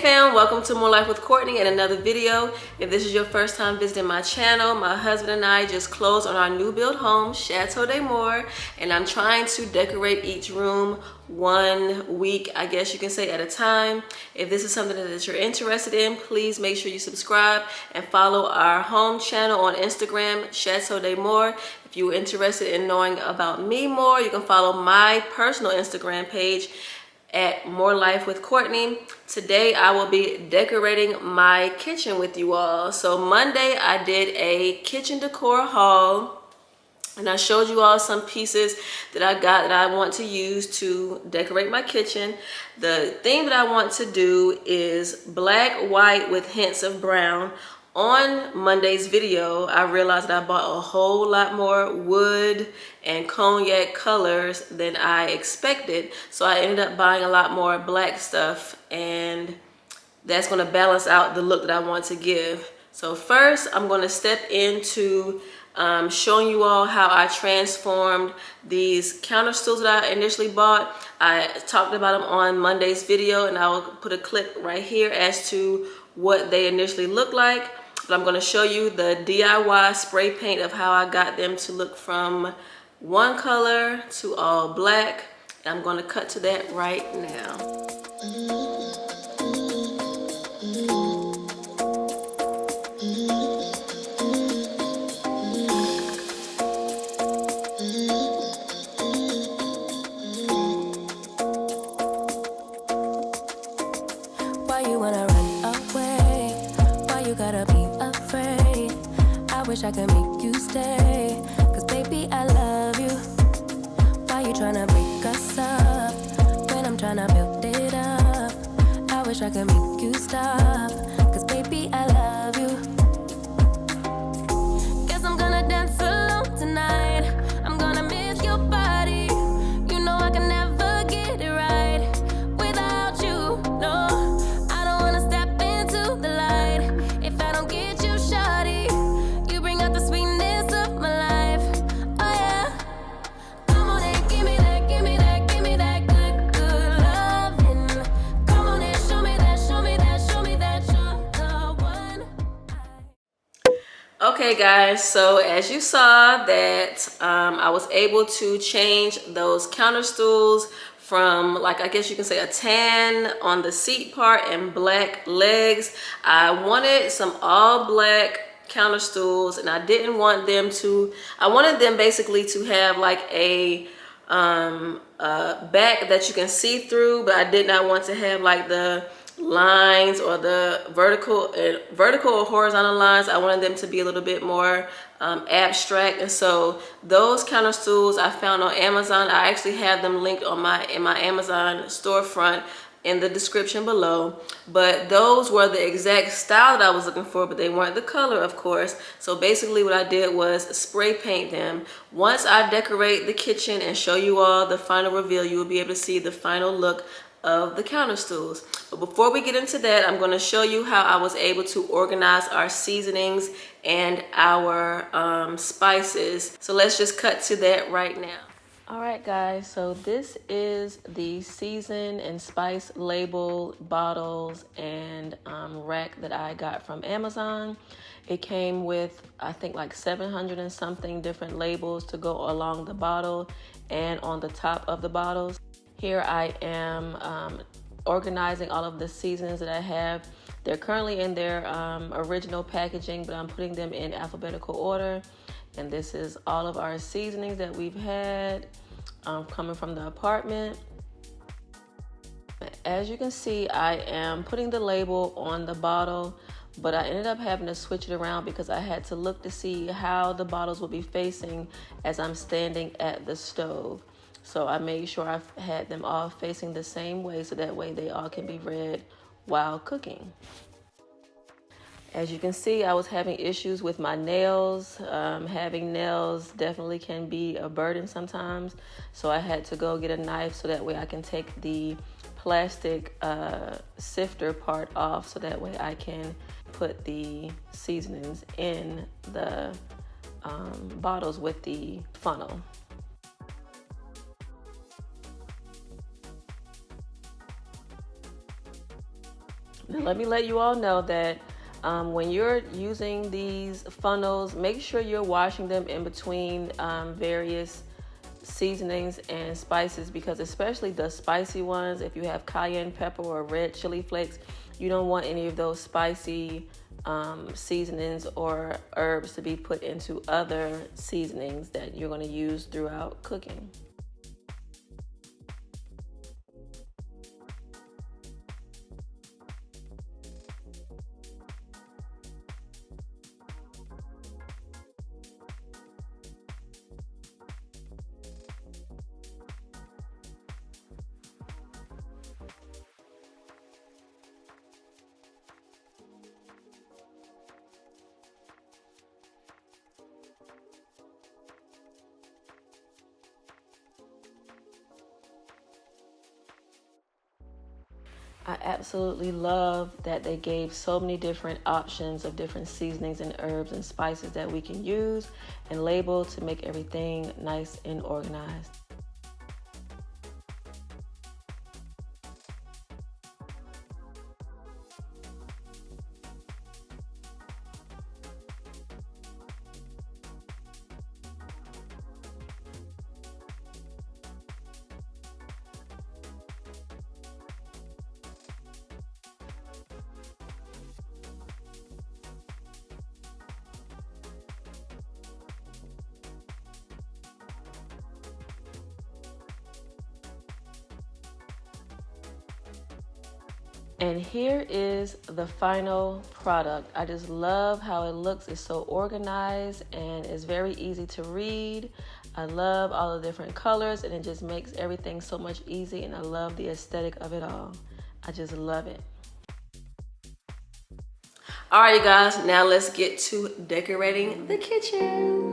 fam, welcome to More Life with Courtney and another video. If this is your first time visiting my channel, my husband and I just closed on our new build home, Chateau de Moore, and I'm trying to decorate each room 1 week, I guess you can say, at a time. If this is something that you're interested in, please make sure you subscribe and follow our home channel on Instagram, Chateau de Moore. If you're interested in knowing about me more, you can follow my personal Instagram page at More Life with Courtney. Today I will be decorating my kitchen with you all. So Monday I did a kitchen decor haul and I showed you all some pieces that I got that I want to use to decorate my kitchen. The thing that I want to do is black, white with hints of brown. On Monday's video, I realized that I bought a whole lot more wood and cognac colors than I expected. So I ended up buying a lot more black stuff, and that's gonna balance out the look that I want to give. So first, I'm gonna step into showing you all how I transformed these counter stools that I initially bought. I talked about them on Monday's video, and I will put a clip right here as to what they initially looked like. But I'm going to show you the DIY spray paint of how I got them to look from one color to all black. And I'm going to cut to that right now. Why you wanna run away? Why you gotta be afraid? I wish I could make you stay, cause baby I love you. Why you tryna break us up when I'm tryna build it up? I wish I could make you stop, cause baby I love you. Guess I'm gonna dance alone tonight. I'm gonna miss your body. You know I can never get it right without you, no. I don't wanna step into the light if I don't get you, shawty. You bring out the sweetness of my life, oh yeah. Come on and give me that, give me that, give me that good, good loving. Come on and show me that, show me that, show me that you're the one. Okay guys, so as you saw that I was able to change those counter stools from, like, I guess you can say a tan on the seat part and black legs. I wanted some all black counter stools, and I didn't want them to, I wanted them basically to have like a back that you can see through, but I did not want to have like the lines or the vertical or horizontal lines. I wanted them to be a little bit more abstract. And so those counter stools I found on Amazon. I actually have them linked on in my Amazon storefront in the description below. But those were the exact style that I was looking for, but they weren't the color, of course. So basically what I did was spray paint them. Once I decorate the kitchen and show you all the final reveal, you will be able to see the final look of the counter stools. But before we get into that, I'm going to show you how I was able to organize our seasonings and our spices. So let's just cut to that right now. All right guys, so this is the season and spice label bottles and rack that I got from Amazon. It came with, I think, like 700 and something different labels to go along the bottle and on the top of the bottles. Here I am organizing all of the seasonings that I have. They're currently in their original packaging, but I'm putting them in alphabetical order. And this is all of our seasonings that we've had coming from the apartment. As you can see, I am putting the label on the bottle, but I ended up having to switch it around because I had to look to see how the bottles will be facing as I'm standing at the stove. So I made sure I had them all facing the same way, so that way they all can be read while cooking. As you can see, I was having issues with my nails. Having nails definitely can be a burden sometimes. So I had to go get a knife so that way I can take the plastic sifter part off, so that way I can put the seasonings in the bottles with the funnel. Let me let you all know that when you're using these funnels, make sure you're washing them in between various seasonings and spices, because especially the spicy ones, if you have cayenne pepper or red chili flakes, you don't want any of those spicy seasonings or herbs to be put into other seasonings that you're going to use throughout cooking. I absolutely love that they gave so many different options of different seasonings and herbs and spices that we can use and label to make everything nice and organized. And here is the final product. I just love how it looks. It's so organized and it's very easy to read. I love all the different colors and it just makes everything so much easy, and I love the aesthetic of it all. I just love it. All right, you guys, now let's get to decorating the kitchen.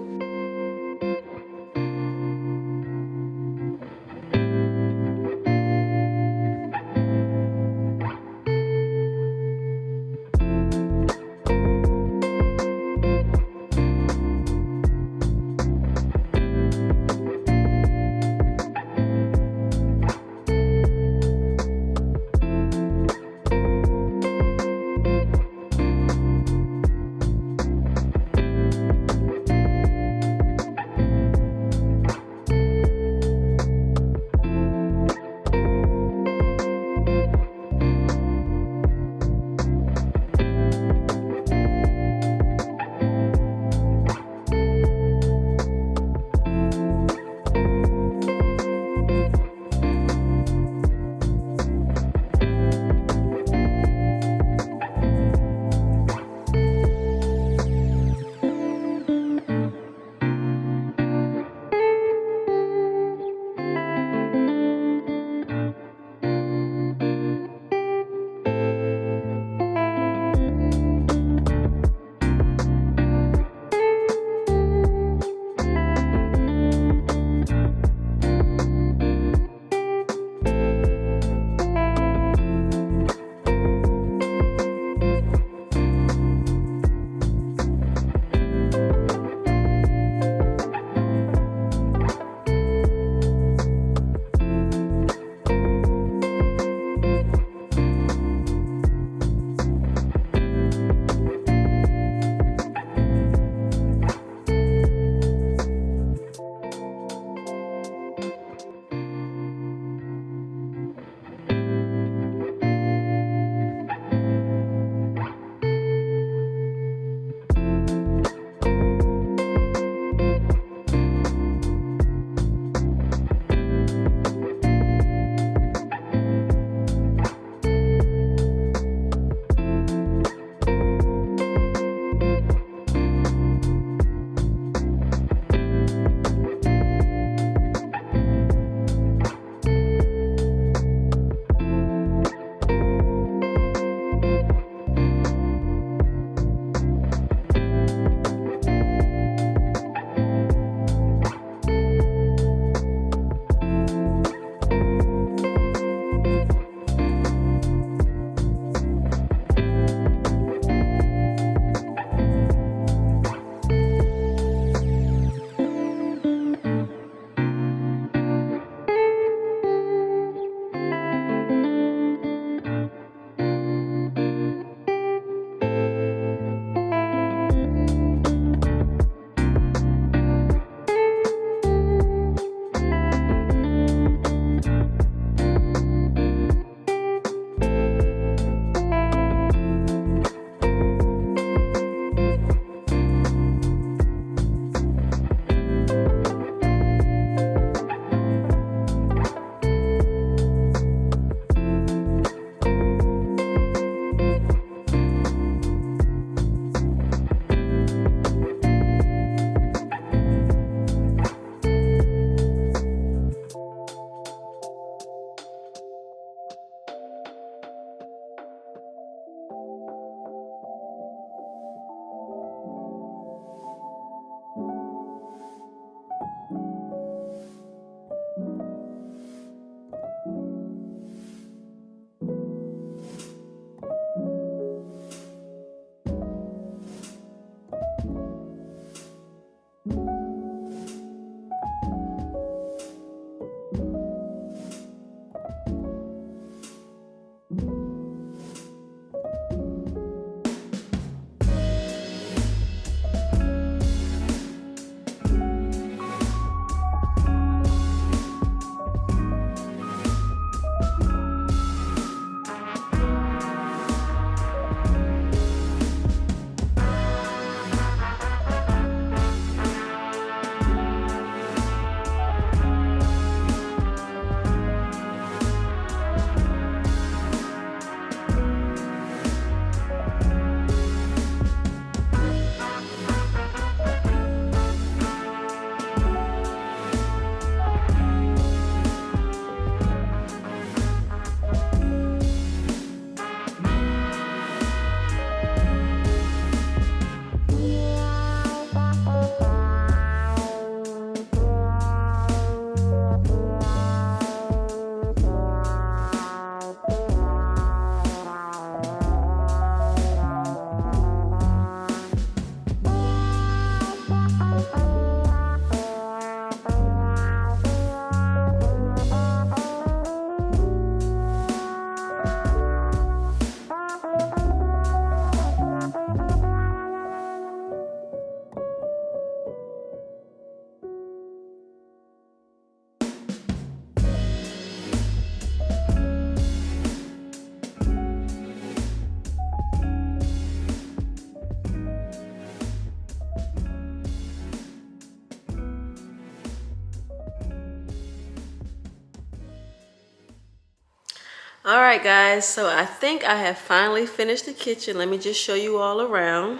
All right, guys, so I think I have finally finished the kitchen. Let me just show you all around.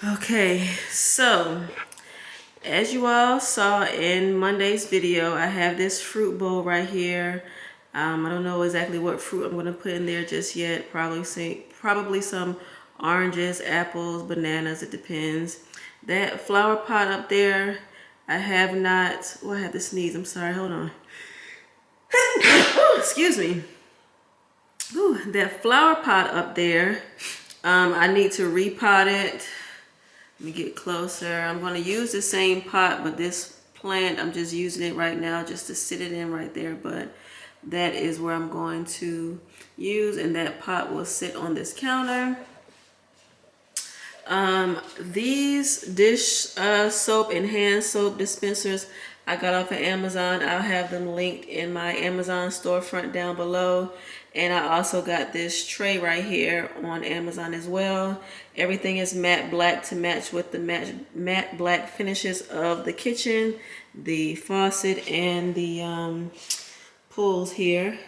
Okay, so as you all saw in Monday's video, I have this fruit bowl right here. I don't know exactly what fruit I'm going to put in there just yet. Probably some oranges, apples, bananas, it depends. That flower pot up there, I have not, oh, I have to sneeze, I'm sorry, hold on. Excuse me. Ooh, that flower pot up there, I need to repot it. Let me get closer. I'm going to use the same pot, but this plant, I'm just using it right now just to sit it in right there. But that is where I'm going to use, and that pot will sit on this counter. These dish soap and hand soap dispensers I got off of Amazon. I'll have them linked in my Amazon storefront down below. And I also got this tray right here on Amazon as well. Everything is matte black to match with the matte black finishes of the kitchen, the faucet, and the pools here.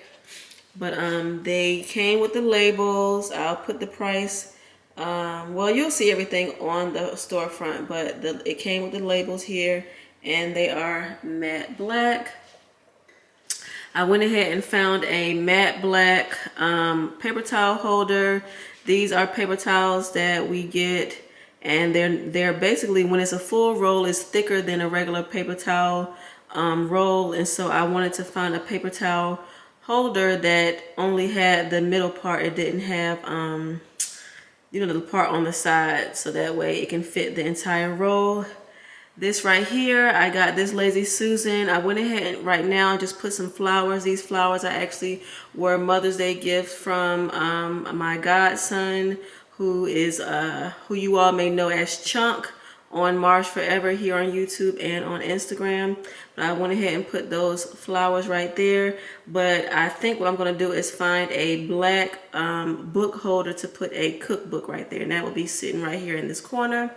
But they came with the labels. I'll put the price. Well, you'll see everything on the storefront, but it came with the labels here, and they are matte black. I went ahead and found a matte black paper towel holder. These are paper towels that we get, and they're basically, when it's a full roll, it's thicker than a regular paper towel roll. And so I wanted to find a paper towel holder that only had the middle part. It didn't have the part on the side, so that way it can fit the entire roll. This right here, I got this Lazy Susan. I went ahead right now and just put some flowers. These flowers I actually were Mother's Day gifts from my godson, who you all may know as Chunk on Mars Forever here on YouTube and on Instagram. But I went ahead and put those flowers right there. But I think what I'm going to do is find a black book holder to put a cookbook right there, and that will be sitting right here in this corner.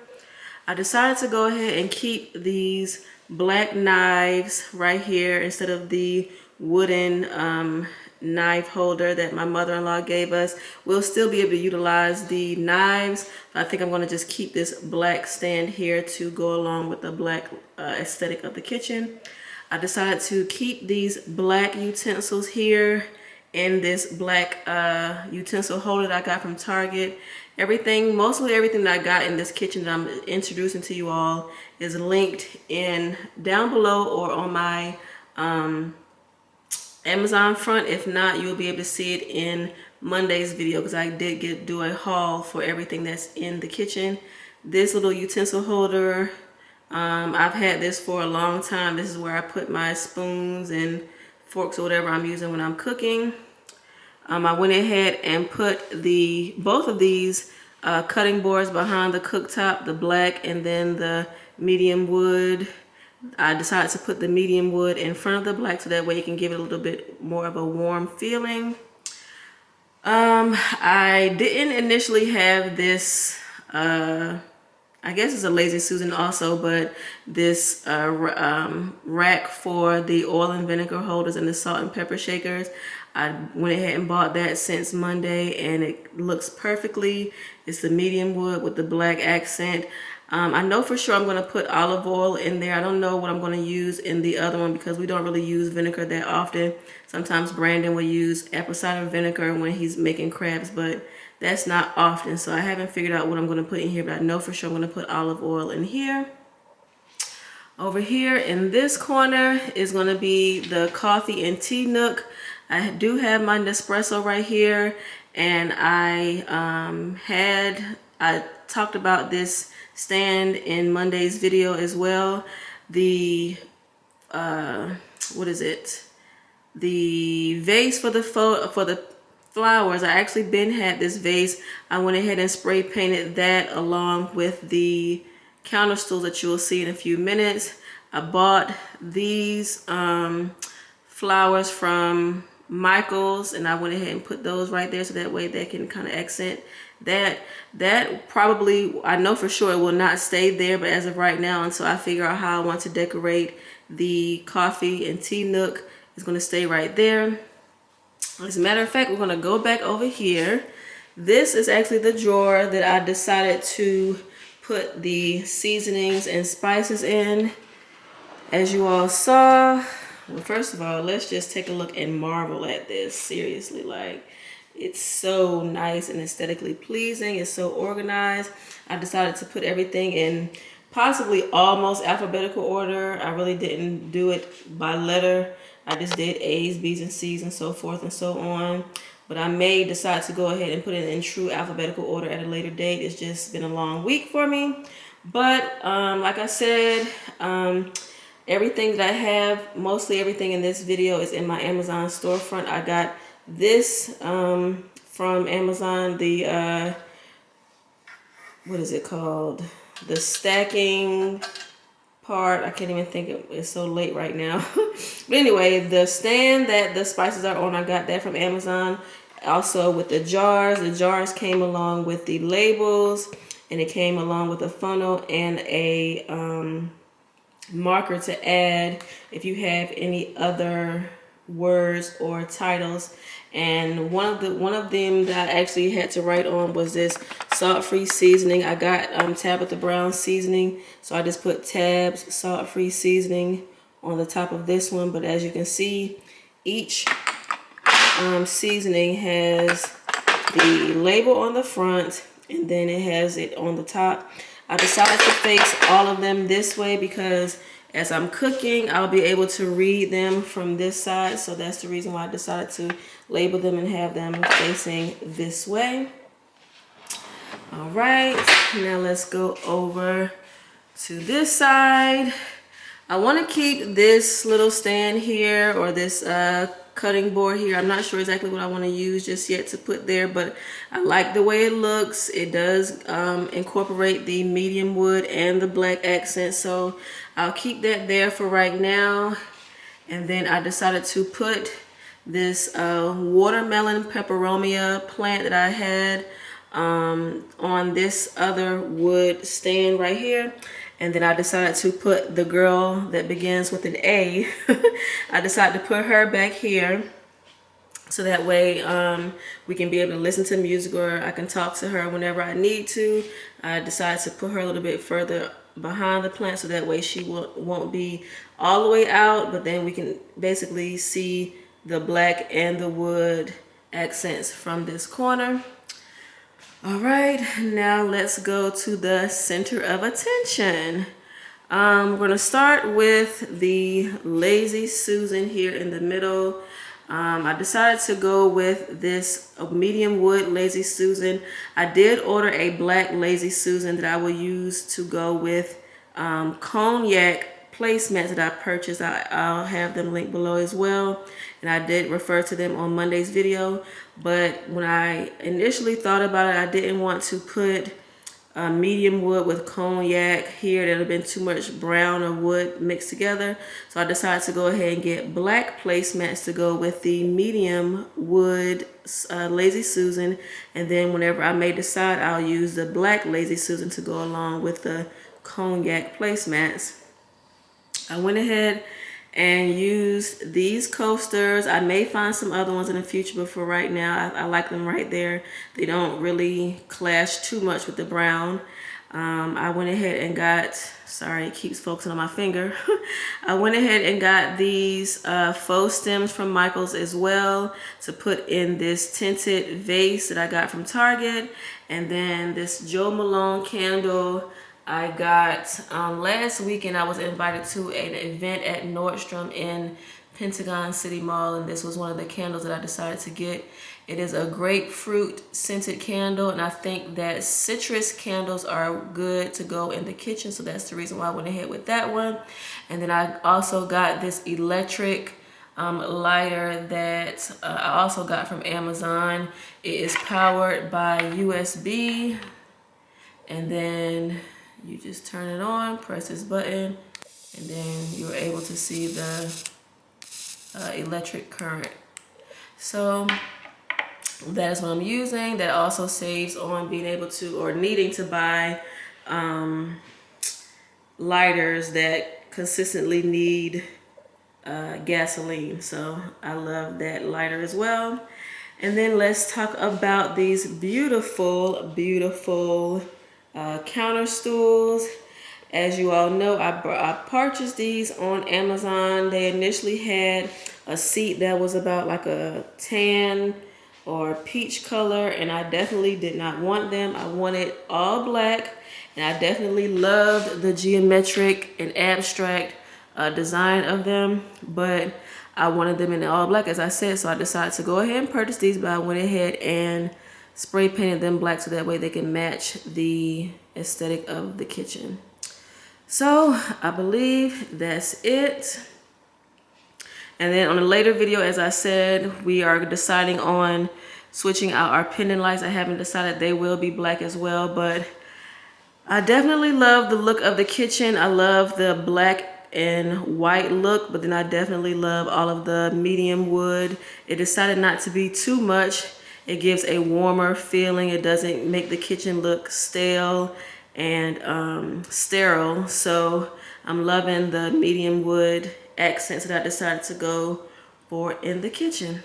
I decided to go ahead and keep these black knives right here instead of the wooden knife holder that my mother-in-law gave us. We'll still be able to utilize the knives. I think I'm going to just keep this black stand here to go along with the black aesthetic of the kitchen. I decided to keep these black utensils here in this black utensil holder that I got from Target. Mostly everything that I got in this kitchen that I'm introducing to you all is linked in down below or on my Amazon front. If not, you'll be able to see it in Monday's video, because I did do a haul for everything that's in the kitchen. This little utensil holder, I've had this for a long time. This is where I put my spoons and forks or whatever I'm using when I'm cooking. I went ahead and put both of these cutting boards behind the cooktop, the black and then the medium wood. I decided to put the medium wood in front of the black, so that way you can give it a little bit more of a warm feeling. I didn't initially have this, I guess it's a Lazy Susan also, but this rack for the oil and vinegar holders and the salt and pepper shakers. I went ahead and bought that since Monday, and it looks perfectly. It's the medium wood with the black accent. I know for sure I'm going to put olive oil in there. I don't know what I'm going to use in the other one, because we don't really use vinegar that often. Sometimes Brandon will use apple cider vinegar when he's making crabs, but that's not often. So I haven't figured out what I'm going to put in here, but I know for sure I'm going to put olive oil in here. Over here in this corner is going to be the coffee and tea nook. I do have my Nespresso right here, and I talked about this stand in Monday's video as well. The what is it? The vase for the flowers. I actually had this vase. I went ahead and spray painted that along with the counter stools that you will see in a few minutes. I bought these flowers from Michael's, and I went ahead and put those right there, so that way they can kind of accent that. That probably, I know for sure it will not stay there, but as of right now, until I figure out how I want to decorate the coffee and tea nook, it's going to stay right there. As a matter of fact, we're gonna go back over here. This is actually the drawer that I decided to put the seasonings and spices in. As you all saw, well, first of all, let's just take a look and marvel at this. Seriously, like, it's so nice and aesthetically pleasing. It's so organized. I decided to put everything in possibly almost alphabetical order. I really didn't do it by letter. I just did A's, B's, and C's and so forth and so on. But I may decide to go ahead and put it in true alphabetical order at a later date. It's just been a long week for me. But like I said, everything that I have, mostly everything in this video is in my Amazon storefront. I got this from Amazon, the what is it called? The stacking part. I can't even think it's so late right now. But anyway, the stand that the spices are on, I got that from Amazon. Also with the jars came along with the labels, and it came along with a funnel and a marker to add if you have any other words or titles. And one of them that I actually had to write on was this salt-free seasoning. I got Tabitha Brown seasoning, so I just put Tab's salt-free seasoning on the top of this one. But as you can see, each seasoning has the label on the front, and then it has it on the top. I decided to face all of them this way because as I'm cooking, I'll be able to read them from this side. So that's the reason why I decided to label them and have them facing this way. All right, now let's go over to this side. I want to keep this little stand here, or this cutting board here. I'm not sure exactly what I want to use just yet to put there, but I like the way it looks. It does incorporate the medium wood and the black accent, so I'll keep that there for right now. And then I decided to put this watermelon peperomia plant that I had on this other wood stand right here. And then I decided to put the girl that begins with an A. I decided to put her back here, so that way we can be able to listen to music, or I can talk to her whenever I need to. I decided to put her a little bit further behind the plant, so that way she won't be all the way out, but then we can basically see the black and the wood accents from this corner. All right, now let's go to the center of attention. We're gonna start with the Lazy Susan here in the middle. I decided to go with this medium wood Lazy Susan. I did order a black Lazy Susan that I will use to go with cognac placemats that I purchased. I'll have them linked below as well, and I did refer to them on Monday's video. But when I initially thought about it, I didn't want to put medium wood with cognac here. That would have been too much brown or wood mixed together, so I decided to go ahead and get black placemats to go with the medium wood Lazy Susan. And then whenever I may decide, I'll use the black Lazy Susan to go along with the cognac placemats. I went ahead and used these coasters. I may find some other ones in the future, but for right now, I like them right there. They don't really clash too much with the brown. I went ahead and got, sorry, it keeps focusing on my finger. I went ahead and got these faux stems from Michael's as well to put in this tinted vase that I got from Target. And then this Joe Malone candle I got last weekend. I was invited to an event at Nordstrom in Pentagon City Mall, and this was one of the candles that I decided to get. It is a grapefruit scented candle, and I think that citrus candles are good to go in the kitchen, so that's the reason why I went ahead with that one. And then I also got this electric lighter that I also got from Amazon. It is powered by USB, and then you just turn it on, press this button, and then you're able to see the electric current. So that is what I'm using. That also saves on being able to, or needing to buy lighters that consistently need gasoline. So I love that lighter as well. And then let's talk about these beautiful, beautiful counter stools. As you all know, I purchased these on Amazon. They initially had a seat that was about like a tan or peach color, and I definitely did not want them. I wanted all black, and I definitely loved the geometric and abstract design of them, but I wanted them in all black, as I said, so I decided to go ahead and purchase these, but I went ahead and spray painted them black so that way they can match the aesthetic of the kitchen. So I believe that's it. And then on a later video, as I said, we are deciding on switching out our pendant lights. I haven't decided, they will be black as well, but I definitely love the look of the kitchen. I love the black and white look, but then I definitely love all of the medium wood. It decided not to be too much. It gives a warmer feeling. It doesn't make the kitchen look stale and sterile. So I'm loving the medium wood accents that I decided to go for in the kitchen.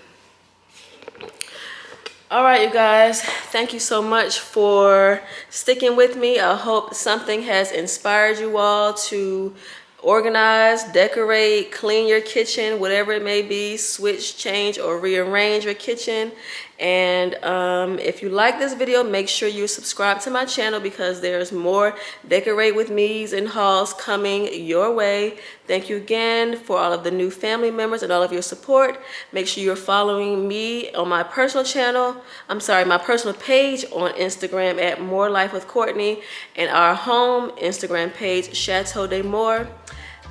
All right, you guys, thank you so much for sticking with me. I hope something has inspired you all to organize, decorate, clean your kitchen, whatever it may be, switch, change, or rearrange your kitchen. And if you like this video, make sure you subscribe to my channel because there's more decorate with me's and hauls coming your way. Thank you again for all of the new family members and all of your support. Make sure you're following me on my personal channel. My personal page on Instagram at More Life with Courtney, and our home Instagram page, Chateau de Moore.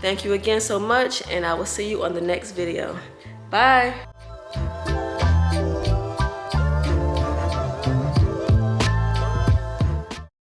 Thank you again so much, and I will see you on the next video. Bye.